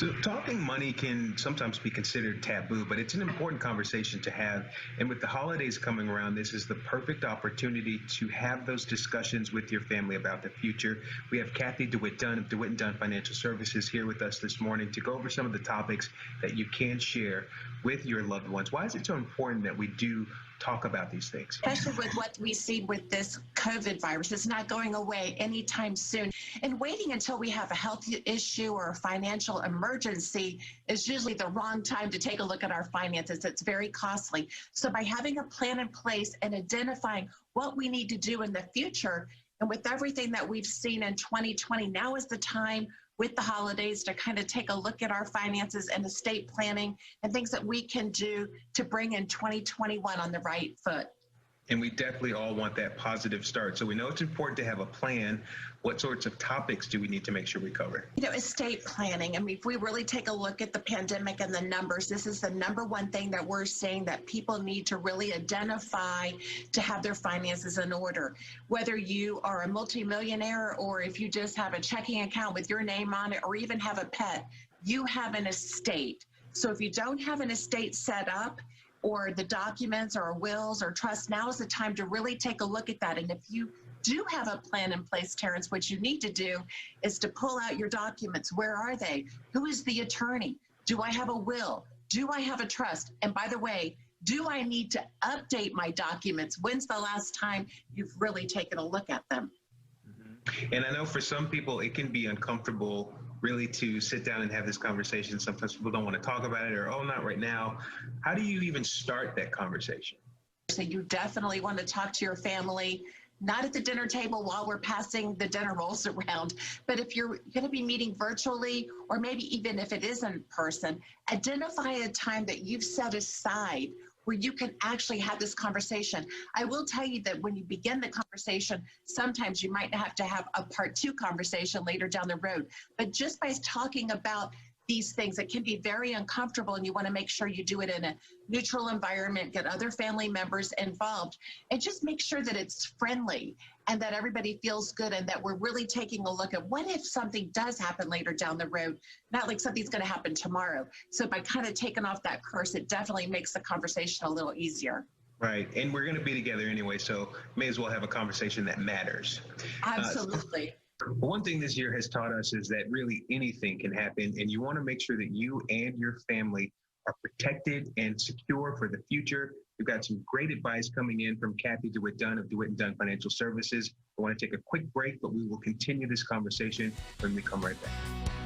So, talking money can sometimes be considered taboo, but it's an important conversation to have. And with the holidays coming around, this is the perfect opportunity to have those discussions with your family about the future. We have Cathy DeWitt Dunn of DeWitt Dunn Financial Services here with us this morning to go over some of the topics that you can share with your loved ones. Why is it so important that we do talk about these things? Especially with what we see with this COVID virus. It's not going away anytime soon. And waiting until we have a health issue or a financial emergency is usually the wrong time to take a look at our finances. It's very costly. So by having a plan in place and identifying what we need to do in the future, and with everything that we've seen in 2020, now is the time with the holidays to kind of take a look at our finances and estate planning and things that we can do to bring in 2021 on the right foot. And we definitely all want that positive start. So we know it's important to have a plan. What sorts of topics do we need to make sure we cover? Estate planning. I mean, if we really take a look at the pandemic and the numbers, this is the number one thing that we're seeing that people need to really identify to have their finances in order. Whether you are a multimillionaire or if you just have a checking account with your name on it or even have a pet, you have an estate. So if you don't have an estate set up, or the documents or wills or trusts, now is the time to really take a look at that. And if you do have a plan in place, Terrence, what you need to do is to pull out your documents. Where are they? Who is the attorney? Do I have a will? Do I have a trust? And by the way, do I need to update my documents? When's the last time you've really taken a look at them? And I know for some people, it can be uncomfortable really to sit down and have this conversation. Sometimes people don't want to talk about it or, oh, not right now. How do you even start that conversation? So you definitely want to talk to your family, not at the dinner table while we're passing the dinner rolls around, but if you're going to be meeting virtually, or maybe even if it is in person, identify a time that you've set aside where you can actually have this conversation. I will tell you that when you begin the conversation, sometimes you might have to have a part 2 conversation later down the road. But just by talking about these things, it can be very uncomfortable, and you want to make sure you do it in a neutral environment, get other family members involved, and just make sure that it's friendly and that everybody feels good and that we're really taking a look at what if something does happen later down the road, not like something's going to happen tomorrow. So by kind of taking off that curse, it definitely makes the conversation a little easier. Right. And we're going to be together anyway, so may as well have a conversation that matters. Absolutely. One thing this year has taught us is that really anything can happen, and you want to make sure that you and your family are protected and secure for the future. We've got some great advice coming in from Cathy DeWitt Dunn of DeWitt Dunn Financial Services. I want to take a quick break, but we will continue this conversation when we come right back.